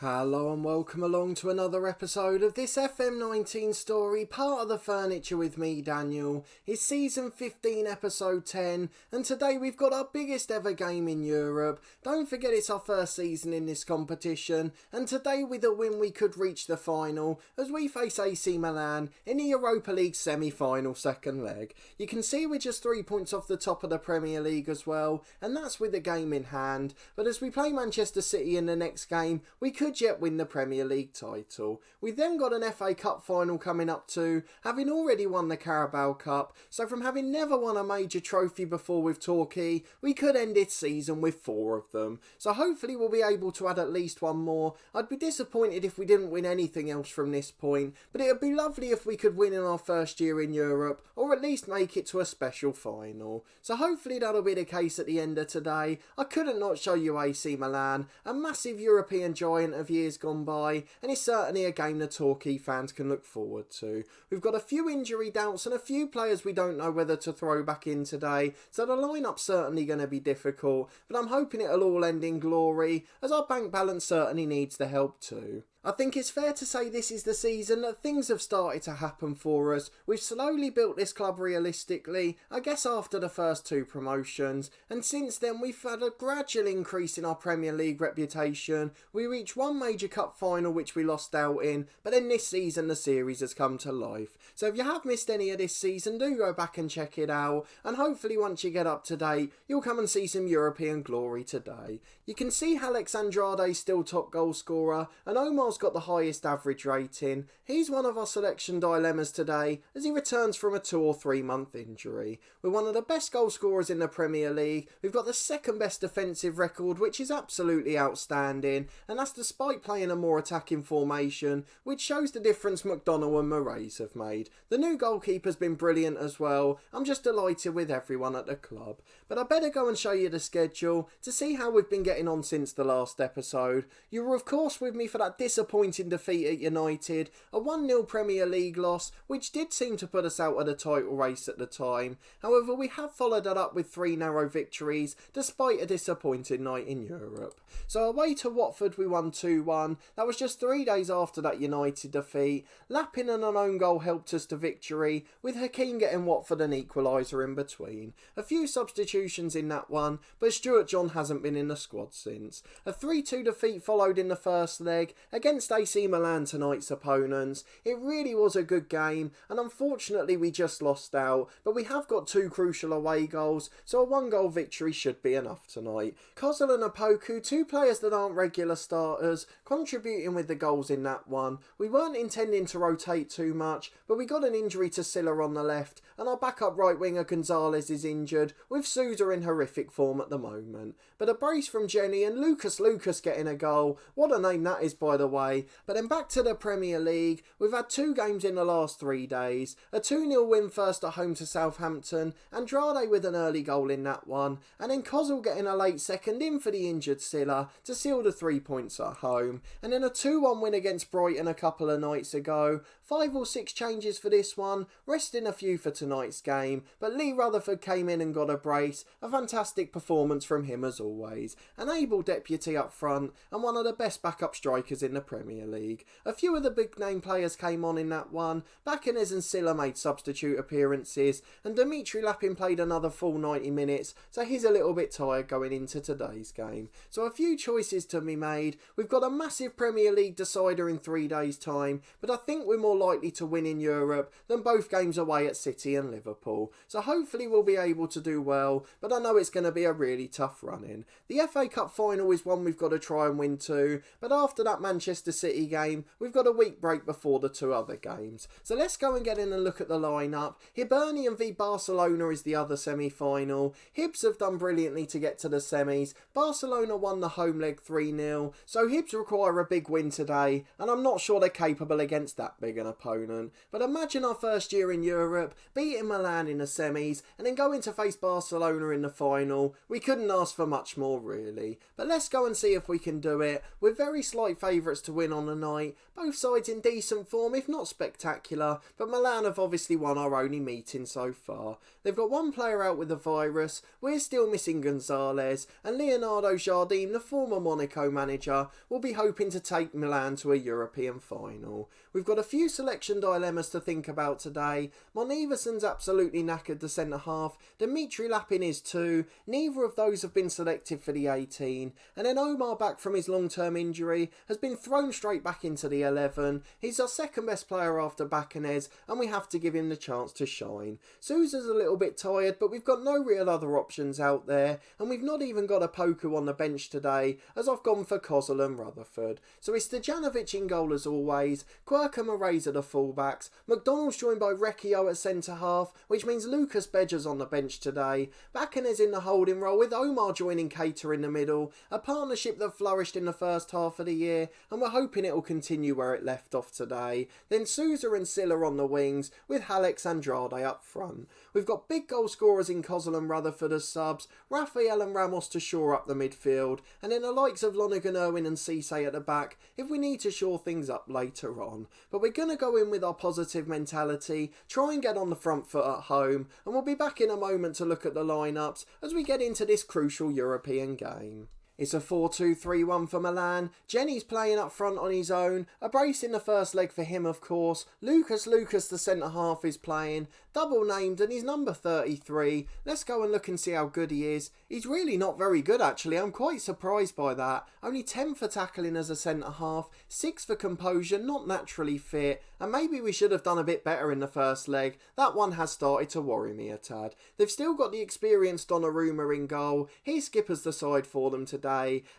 Hello and welcome along to another episode of this FM19 story, part of the Furniture with me, Daniel. It's season 15, episode 10, and today we've got our biggest ever game in Europe. Don't forget it's our first season in this competition, and today with a win we could reach the final as we face AC Milan in the Europa League Semi Final second leg. You can see we're just 3 points off the top of the Premier League as well, and that's with the game in hand. But as we play Manchester City in the next game, we could yet win the Premier League title. We've then got an FA Cup final coming up too, having already won the Carabao Cup, so from having never won a major trophy before with Torquay, we could end this season with 4 of them. So hopefully we'll be able to add at least one more. I'd be disappointed if we didn't win anything else from this point, but it would be lovely if we could win in our first year in Europe, or at least make it to a special final. So hopefully that'll be the case at the end of today. I couldn't not show you AC Milan, a massive European giant of years gone by, and it's certainly a game the Torquay fans can look forward to. We've got a few injury doubts and a few players we don't know whether to throw back in today, so the lineup's certainly going to be difficult, but I'm hoping it'll all end in glory, as our bank balance certainly needs the help too. I think it's fair to say this is the season that things have started to happen for us. We've slowly built this club realistically, I guess after the first 2 promotions, and since then we've had a gradual increase in our Premier League reputation. We reached one major cup final which we lost out in, but then this season the series has come to life. So if you have missed any of this season, do go back and check it out, and hopefully once you get up to date, you'll come and see some European glory today. You can see Alex Andrade's still top goal scorer, and Omar's got the highest average rating. He's one of our selection dilemmas today as he returns from a 2 or 3 month injury. We're one of the best goal scorers in the Premier League. We've got the second best defensive record, which is absolutely outstanding, and that's despite playing a more attacking formation, which shows the difference McDonnell and Moraes have made. The new goalkeeper's been brilliant as well. I'm just delighted with everyone at the club. But I better go and show you the schedule to see how we've been getting on since the last episode. You were of course with me for that disappointing defeat at United, a 1-0 Premier League loss, which did seem to put us out of the title race at the time. However, we have followed that up with 3 narrow victories, despite a disappointing night in Europe. So away to Watford we won 2-1, that was just 3 days after that United defeat. Lappin and an own goal helped us to victory, with Hakeem getting Watford an equaliser in between. A few substitutions in that one, but Stuart John hasn't been in the squad since. A 3-2 defeat followed in the first leg, against AC Milan, tonight's opponents. It really was a good game, and unfortunately we just lost out, but we have got 2 crucial away goals, so a 1-goal victory should be enough tonight. Kozil and Apoku, 2 players that aren't regular starters, contributing with the goals in that one. We weren't intending to rotate too much, but we got an injury to Silla on the left, and our backup right winger Gonzalez is injured, with Sousa in horrific form at the moment. But a brace from Jenny and Lucas getting a goal. What a name that is, by the way. But then back to the Premier League, we've had 2 games in the last 3 days. A 2-0 win first at home to Southampton, Andrade with an early goal in that one, and then Kozil getting a late second in for the injured Silla to seal the 3 points at home. And then a 2-1 win against Brighton a couple of nights ago. 5 or 6 changes for this one, resting a few for tonight's game, but Lee Rutherford came in and got a brace. A fantastic performance from him as always. An able deputy up front, and one of the best backup strikers in the Premier League. A few of the big name players came on in that one. Bacanes and Silla made substitute appearances, and Dimitri Lapin played another full 90 minutes, so he's a little bit tired going into today's game. So a few choices to be made. We've got a massive Premier League decider in 3 days' time, but I think we're more likely to win in Europe than both games away at City and Liverpool. So hopefully we'll be able to do well, but I know it's going to be a really tough run-in. The FA Cup final is one we've got to try and win too, but after that Manchester City game, we've got a week break before the 2 other games. So let's go and get in and look at the lineup. Hibernian v Barcelona is the other semi-final. Hibs have done brilliantly to get to the semis. Barcelona won the home leg 3-0, so Hibs require a big win today, and I'm not sure they're capable against that big an opponent. But imagine our first year in Europe, beating Milan in the semis, and then going to face Barcelona in the final. We couldn't ask for much more really. But let's go and see if we can do it. We're very slight favourites to win on the night. Both sides in decent form, if not spectacular, but Milan have obviously won our only meeting so far. They've got one player out with the virus, we're still missing Gonzalez, and Leonardo Jardim, the former Monaco manager, will be hoping to take Milan to a European final. We've got a few selection dilemmas to think about today. Moniverson's absolutely knackered the centre half, Dimitri Lapin is too, neither of those have been selected for the 18, and then Omar, back from his long-term injury, has been thrown straight back into the 11. He's our second best player after Bacanez, and we have to give him the chance to shine. Sousa's a little bit tired, but we've got no real other options out there, and we've not even got a Poku on the bench today, as I've gone for Kozul and Rutherford. So it's Stojanovic in goal as always, Quirk and Moraes are the fullbacks, McDonald's joined by Recchio at centre half, which means Lucas Bedger's on the bench today, Bacanez in the holding role with Omar joining Keita in the middle, a partnership that flourished in the first half of the year, and we're hoping it will continue where it left off today. Then Sousa and Silla on the wings, with Alex Andrade up front. We've got big goal scorers in Kozul and Rutherford as subs, Raphael and Ramos to shore up the midfield, and then the likes of Lonergan, Irwin and Cisse at the back if we need to shore things up later on. But we're going to go in with our positive mentality, try and get on the front foot at home, and we'll be back in a moment to look at the lineups as we get into this crucial European game. It's a 4-2-3-1 for Milan. Jenny's playing up front on his own. A brace in the first leg for him, of course. Lucas, the centre half, is playing. Double named, and he's number 33. Let's go and look and see how good he is. He's really not very good, actually. I'm quite surprised by that. Only 10 for tackling as a centre half, 6 for composure, not naturally fit. And maybe we should have done a bit better in the first leg. That one has started to worry me a tad. They've still got the experienced Donnarumma in goal. He skippers the side for them today.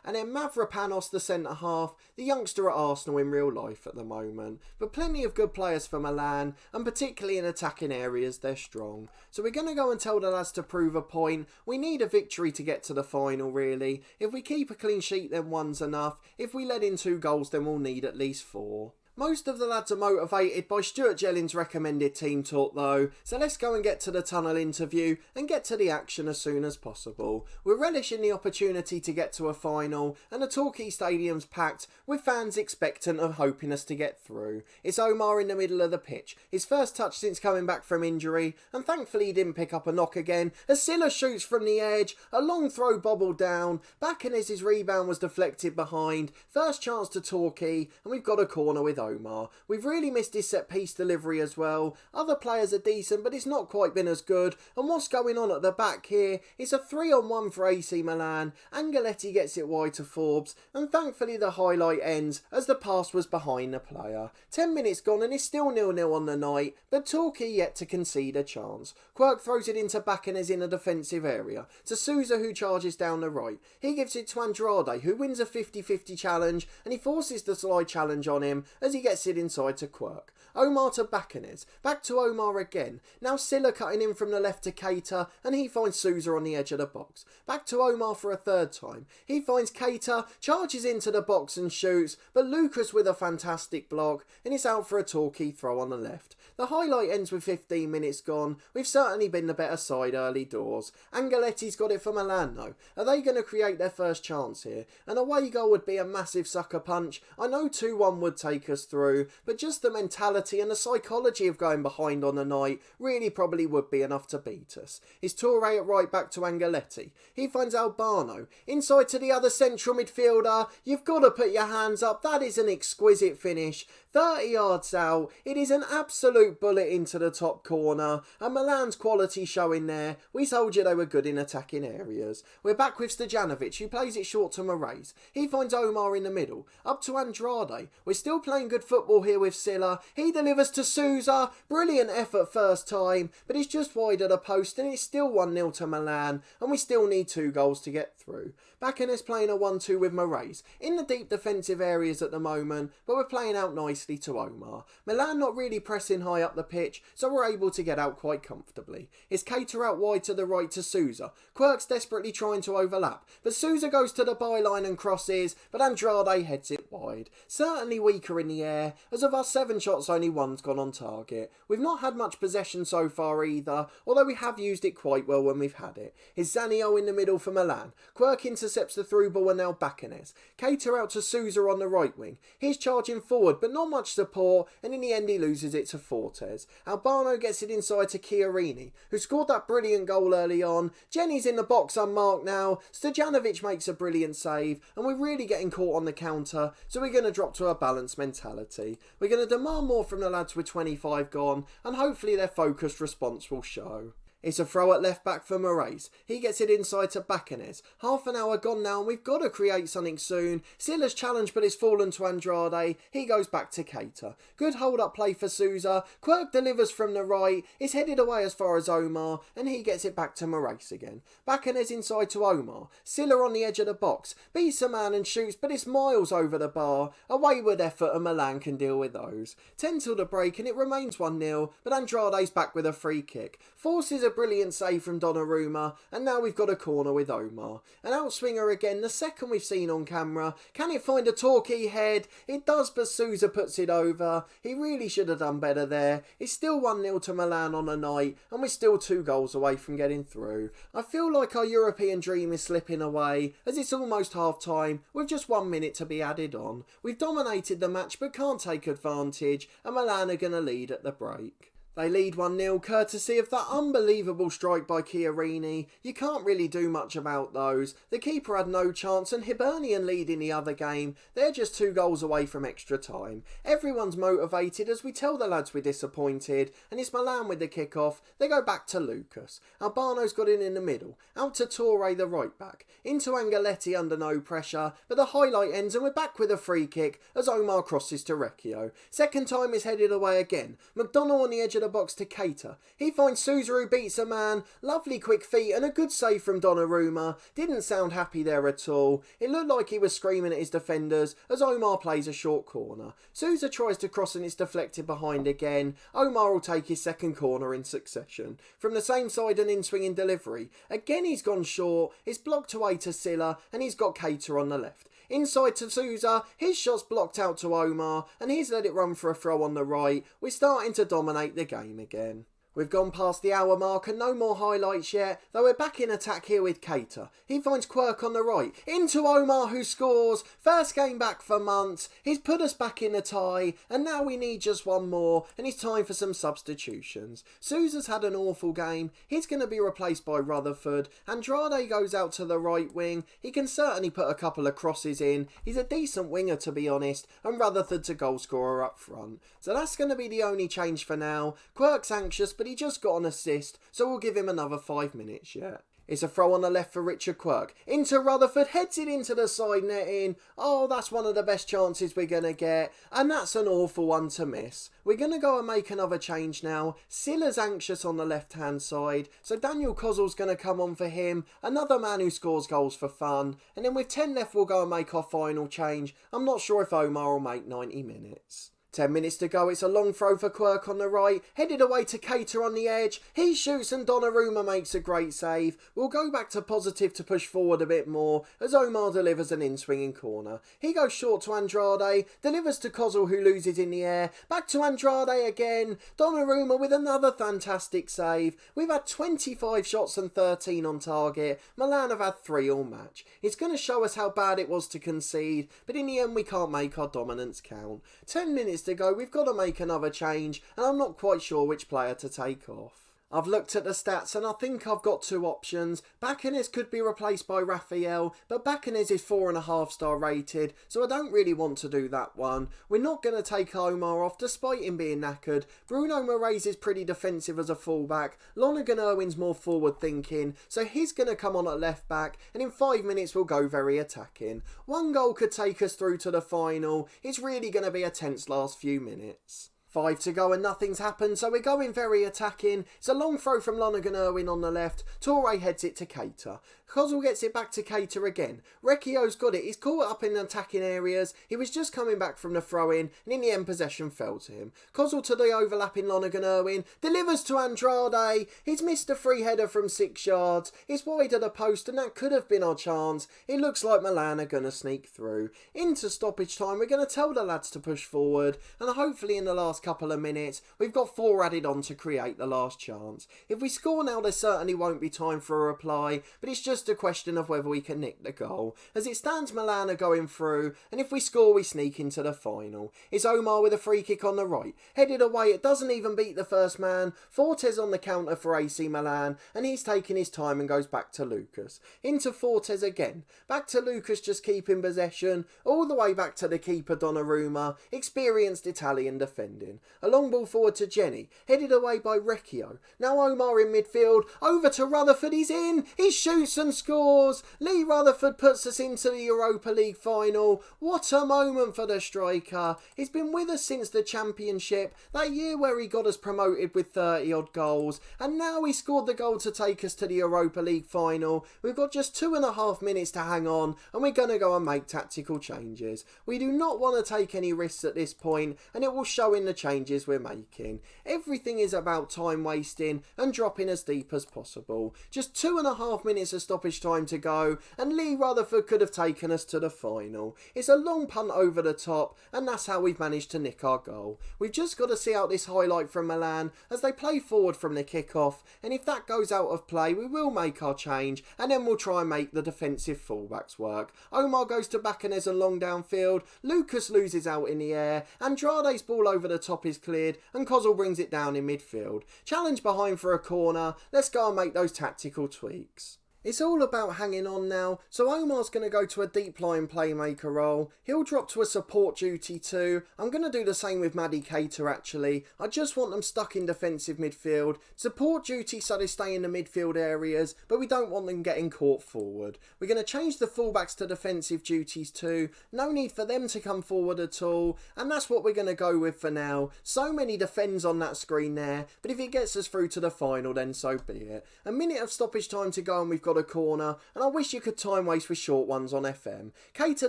And then Mavropanos, the centre half, the youngster at Arsenal in real life at the moment. But plenty of good players for Milan, and particularly in attacking areas, they're strong. So we're going to go and tell the lads to prove a point. We need a victory to get to the final, really. If we keep a clean sheet, then one's enough. If we let in 2 goals, then we'll need at least 4. Most of the lads are motivated by Stuart Jelling's recommended team talk though, so let's go and get to the tunnel interview and get to the action as soon as possible. We're relishing the opportunity to get to a final, and the Torquay Stadium's packed with fans expectant of hoping us to get through. It's Omar in the middle of the pitch, his first touch since coming back from injury, and thankfully he didn't pick up a knock again as Silla shoots from the edge, a long throw bobbled down, Bacanez's rebound was deflected behind, first chance to Torquay, and we've got a corner with Omar. We've really missed his set piece delivery as well. Other players are decent, but it's not quite been as good. And what's going on at the back here? It's a 3-on-1 for AC Milan. Angeletti gets it wide to Forbes, and thankfully the highlight ends as the pass was behind the player. 10 minutes gone and it's still 0-0 on the night, but Torquay yet to concede a chance. Quirk throws it into Bacanez in a defensive area, to Sousa who charges down the right. He gives it to Andrade who wins a 50-50 challenge, and he forces the slide challenge on him as he gets it inside to Quirk. Omar to Bacanez, back to Omar again. Now Silla cutting in from the left to Keita, and he finds Sousa on the edge of the box. Back to Omar for a third time. He finds Keita, charges into the box and shoots, but Lucas with a fantastic block, and it's out for a Torquay throw on the left. The highlight ends with 15 minutes gone. We've certainly been the better side early doors. Angeletti's got it for Milan though. Are they going to create their first chance here? An away goal would be a massive sucker punch. I know 2-1 would take us through, but just the mentality and the psychology of going behind on the night really probably would be enough to beat us. It's Torre at right back to Angeletti. He finds Albano. Inside to the other central midfielder. You've got to put your hands up. That is an exquisite finish. 30 yards out. It is an absolute bullet into the top corner. And Milan's quality showing there. We told you they were good in attacking areas. We're back with Stojanovic, who plays it short to Moraes. He finds Omar in the middle. Up to Andrade. We're still playing good football here with Silla. He delivers to Sousa. Brilliant effort first time. But it's just wide of the post, and it's still 1-0 to Milan. And we still need 2 goals to get through. Bacanez playing a 1-2 with Moraes. In the deep defensive areas at the moment, but we're playing out nicely nicely to Omar. Milan not really pressing high up the pitch, so we're able to get out quite comfortably. It's Cater out wide to the right to Sousa. Quirk's desperately trying to overlap, but Sousa goes to the byline and crosses, but Andrade heads it wide. Certainly weaker in the air, as of our 7 shots only one's gone on target. We've not had much possession so far either, although we have used it quite well when we've had it. It's Zanio in the middle for Milan. Quirk intercepts the through ball and now Bacanes. Cater out to Sousa on the right wing. He's charging forward but not much support, and in the end he loses it to Fortes. Albano gets it inside to Chiarini, who scored that brilliant goal early on. Jenny's in the box unmarked now. Stojanovic makes a brilliant save, and we're really getting caught on the counter, so we're going to drop to a balanced mentality. We're going to demand more from the lads with 25 gone, and hopefully their focused response will show. It's a throw at left back for Moraes. He gets it inside to Bacanes. Half an hour gone now and we've got to create something soon. Silla's challenged but it's fallen to Andrade. He goes back to Cater. Good hold up play for Sousa. Quirk delivers from the right. It's headed away as far as Omar and he gets it back to Moraes again. Bacanes inside to Omar. Silla on the edge of the box. Beats a man and shoots but it's miles over the bar. A wayward effort and Milan can deal with those. 10 till the break and it remains 1-0 but Andrade's back with a free kick. Forces a brilliant save from Donnarumma, and now we've got a corner with Omar. An outswinger again, the second we've seen on camera. Can it find a Torquay head? It does, but Sousa puts it over. He really should have done better there. It's still 1-0 to Milan on a night, and we're still 2 goals away from getting through. I feel like our European dream is slipping away, as it's almost half time, with just 1 minute to be added on. We've dominated the match, but can't take advantage, and Milan are going to lead at the break. They lead 1-0 courtesy of that unbelievable strike by Chiarini. You can't really do much about those. The keeper had no chance and Hibernian lead in the other game. They're just 2 goals away from extra time. Everyone's motivated as we tell the lads we're disappointed and it's Milan with the kick-off. They go back to Lucas. Albano's got in the middle. Out to Torre the right back. Into Angeletti under no pressure, but the highlight ends and we're back with a free kick as Omar crosses to Recchio. Second time is headed away again. McDonald on the edge of the box to Cater. He finds Sousa who beats a man. Lovely quick feet and a good save from Donnarumma. Didn't sound happy there at all. It looked like he was screaming at his defenders as Omar plays a short corner. Sousa tries to cross and it's deflected behind again. Omar will take his second corner in succession. From the same side an in-swinging delivery. Again he's gone short. It's blocked away to Silla and he's got Cater on the left. Inside to Sousa, his shot's blocked out to Omar, and he's let it run for a throw on the right. We're starting to dominate the game again. We've gone past the hour mark and no more highlights yet, though we're back in attack here with Cater. He finds Quirk on the right, into Omar who scores. First game back for months. He's put us back in a tie, and now we need just one more, and it's time for some substitutions. Sousa's had an awful game. He's going to be replaced by Rutherford. Andrade goes out to the right wing. He can certainly put a couple of crosses in. He's a decent winger to be honest, and Rutherford's a goal scorer up front. So that's going to be the only change for now. Quirk's anxious, but he just got an assist, so we'll give him another 5 minutes yet. It's a throw on the left for Richard Quirk. Into Rutherford, heads it into the side netting. Oh, that's one of the best chances we're going to get. And that's an awful one to miss. We're going to go and make another change now. Silla's anxious on the left-hand side. So Daniel Kozzel's going to come on for him. Another man who scores goals for fun. And then with 10 left, we'll go and make our final change. I'm not sure if Omar will make 90 minutes. 10 minutes to go, it's a long throw for Quirk on the right, headed away to Cater on the edge. He shoots and Donnarumma makes a great save. We'll go back to positive to push forward a bit more as Omar delivers an in-swinging corner. He goes short to Andrade, delivers to Kozzel who loses in the air. Back to Andrade again. Donnarumma with another fantastic save. We've had 25 shots and 13 on target. Milan have had 3 all match. It's going to show us how bad it was to concede, but in the end we can't make our dominance count. 10 minutes to go, we've got to make another change and I'm not quite sure which player to take off. I've looked at the stats and I think I've got 2 options. Bacanes could be replaced by Raphael, but Bacanes is 4.5 star rated, so I don't really want to do that one. We're not going to take Omar off despite him being knackered. Bruno Moraes is pretty defensive as a fullback. Lonergan Irwin's more forward thinking, so he's going to come on at left back and in 5 minutes we'll go very attacking. 1 goal could take us through to the final. It's really going to be a tense last few minutes. 5 to go and nothing's happened, so we're going very attacking. It's a long throw from Lonergan Irwin on the left. Torre heads it to Keita. Kozul gets it back to Keita again. Recchio's got it. He's caught up in attacking areas. He was just coming back from the throw-in, and in the end possession fell to him. Kozul to the overlapping Lonergan Irwin. Delivers to Andrade. He's missed a free header from 6 yards. It's wide of the post, and that could have been our chance. It looks like Milan are going to sneak through. Into stoppage time, we're going to tell the lads to push forward, and hopefully in the last couple of minutes we've got 4 added on to create the last chance. If we score now, there certainly won't be time for a reply, but it's just a question of whether we can nick the goal. As it stands, Milan are going through, and if we score we sneak into the final. It's Omar with a free kick on the right, headed away. It doesn't even beat the first man. Fortes on the counter for AC Milan, and he's taking his time and goes back to Lucas. Into Fortes again, back to Lucas, just keeping possession, all the way back to the keeper Donnarumma, experienced Italian defending. A long ball forward to Jenny, headed away by Recchio. Now Omar in midfield, over to Rutherford, he's in, he shoots and scores. Lee Rutherford puts us into the Europa League final. What a moment for the striker. He's been with us since the championship, that year where he got us promoted with 30 odd goals, and now he scored the goal to take us to the Europa League final. We've got just 2.5 minutes to hang on, and we're going to go and make tactical changes. We do not want to take any risks at this point, and it will show in the changes we're making. Everything is about time wasting and dropping as deep as possible. Just 2.5 minutes of stoppage time to go, and Lee Rutherford could have taken us to the final. It's a long punt over the top, and that's how we've managed to nick our goal. We've just got to see out this highlight from Milan as they play forward from the kick-off, and if that goes out of play we will make our change, and then we'll try and make the defensive fullbacks work. Omar goes to Bacanez and long downfield. Lucas loses out in the air. Andrade's ball over the top is cleared, and Kozul brings it down in midfield. Challenge behind for a corner. Let's go and make those tactical tweaks. It's all about hanging on now, so Omar's going to go to a deep line playmaker role. He'll drop to a support duty too. I'm going to do the same with Maddie Keita actually. I just want them stuck in defensive midfield. Support duty so they stay in the midfield areas, but we don't want them getting caught forward. We're going to change the fullbacks to defensive duties too. No need for them to come forward at all, and that's what we're going to go with for now. So many defends on that screen there, but if it gets us through to the final then so be it. A minute of stoppage time to go and we've got a corner, and I wish you could time waste with short ones on FM. Keita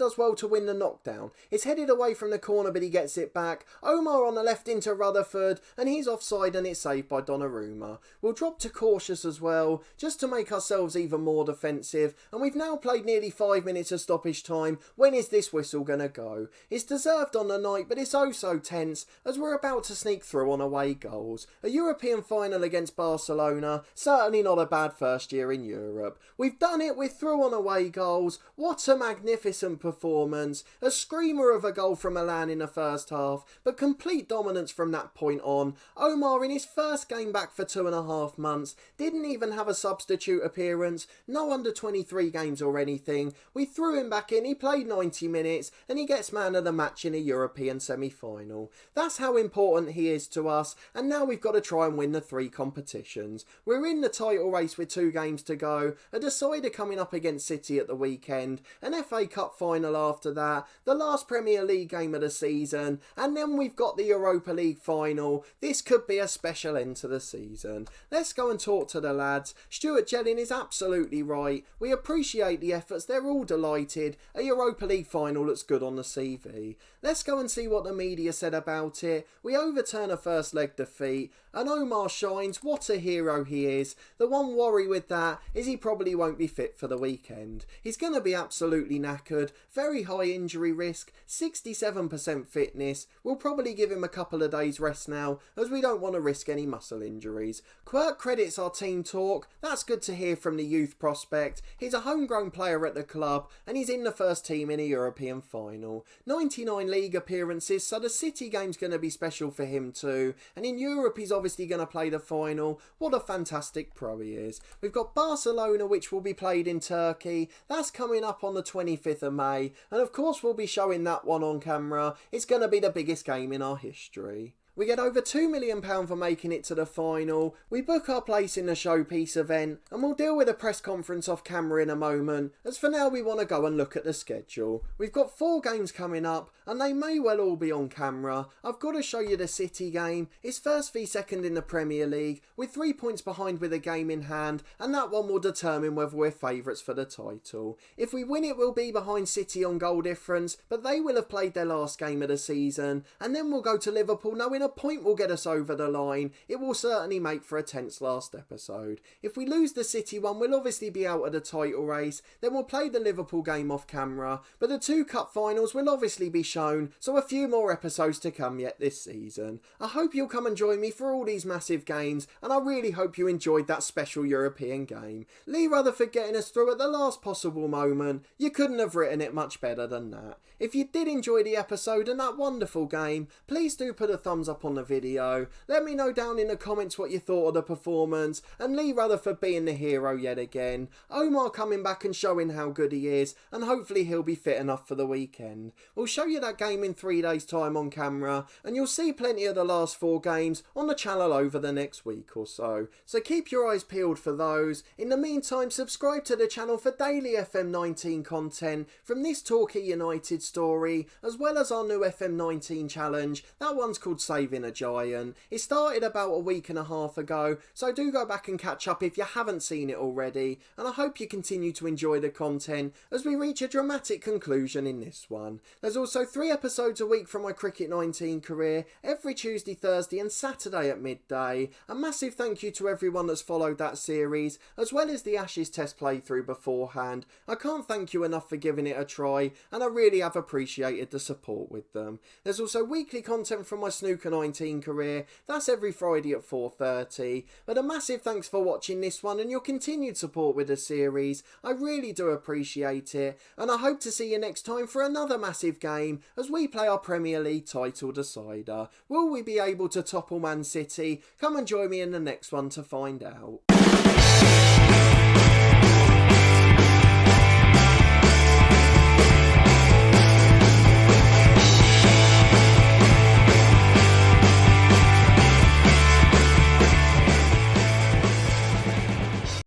does well to win the knockdown. It's headed away from the corner but he gets it back. Omar on the left into Rutherford, and he's offside and it's saved by Donnarumma. We'll drop to cautious as well, just to make ourselves even more defensive, and we've now played nearly 5 minutes of stoppage time. When is this whistle gonna go? It's deserved on the night, but it's oh so tense as we're about to sneak through on away goals. A European final against Barcelona, certainly not a bad first year in Europe. We've done it, we're through on away goals. What a magnificent performance. A screamer of a goal from Milan in the first half, but complete dominance from that point on. Omar in his first game back for 2.5 months, didn't even have a substitute appearance, no under 23 games or anything. We threw him back in, he played 90 minutes, and he gets man of the match in a European semi-final. That's how important he is to us, and now we've got to try and win the 3 competitions. We're in the title race with 2 games to go, a decider coming up against City at the weekend, an FA Cup final after that, the last Premier League game of the season, and then we've got the Europa League final. This could be a special end to the season. Let's go and talk to the lads. Stuart Jelling is absolutely right. We appreciate the efforts, they're all delighted. A Europa League final looks good on the CV. Let's go and see what the media said about it. We overturn a first leg defeat, and Omar shines. What a hero he is. The one worry with that is he probably won't be fit for the weekend. He's going to be absolutely knackered, very high injury risk, 67% fitness. We'll probably give him a couple of days rest now, as we don't want to risk any muscle injuries. Quirk credits our team talk. That's good to hear from the youth prospect. He's a homegrown player at the club, and he's in the first team in a European final. 99 league appearances, so the City game's going to be special for him too, and in Europe he's obviously going to play the final. What a fantastic pro he is. We've got Barcelona, which will be played in Turkey. That's coming up on the 25th of May, and of course we'll be showing that one on camera. It's going to be the biggest game in our history. we get over £2 million for making it to the final, we book our place in the showpiece event, and we'll deal with a press conference off camera in a moment, as for now we want to go and look at the schedule. We've got 4 games coming up, and they may well all be on camera. I've got to show you the City game. It's first v second in the Premier League, with 3 points behind with a game in hand, and that one will determine whether we're favourites for the title. If we win it, we'll be behind City on goal difference, but they will have played their last game of the season, and then we'll go to Liverpool knowing a point will get us over the line. It will certainly make for a tense last episode. If we lose the City one, we'll obviously be out of the title race, then we'll play the Liverpool game off camera, but the 2 cup finals will obviously be shown, so a few more episodes to come yet this season. I hope you'll come and join me for all these massive games, and I really hope you enjoyed that special European game. Lee Rutherford getting us through at the last possible moment. You couldn't have written it much better than that. If you did enjoy the episode and that wonderful game, please do put a thumbs up on the video. Let me know down in the comments what you thought of the performance, and Lee Rutherford being the hero yet again. Omar coming back and showing how good he is, and hopefully he'll be fit enough for the weekend. We'll show you that game in 3 days time on camera, and you'll see plenty of the last 4 games on the channel over the next week or so. So keep your eyes peeled for those. In the meantime, subscribe to the channel for daily FM19 content from this Torquay United story, as well as our new FM19 challenge. That one's called Saving a Giant. It started about a week and a half ago, so do go back and catch up if you haven't seen it already, and I hope you continue to enjoy the content as we reach a dramatic conclusion in this one. There's also 3 episodes a week from my Cricket 19 career, every Tuesday, Thursday and Saturday at midday. A massive thank you to everyone that's followed that series, as well as the Ashes Test playthrough beforehand. I can't thank you enough for giving it a try, and I really have appreciated the support with them. There's also weekly content from my Snooker 19 career, that's every Friday at 4:30. But a massive thanks for watching this one and your continued support with the series. I really do appreciate it, and I hope to see you next time for another massive game as we play our Premier League title decider. Will we be able to topple Man City? Come and join me in the next one to find out.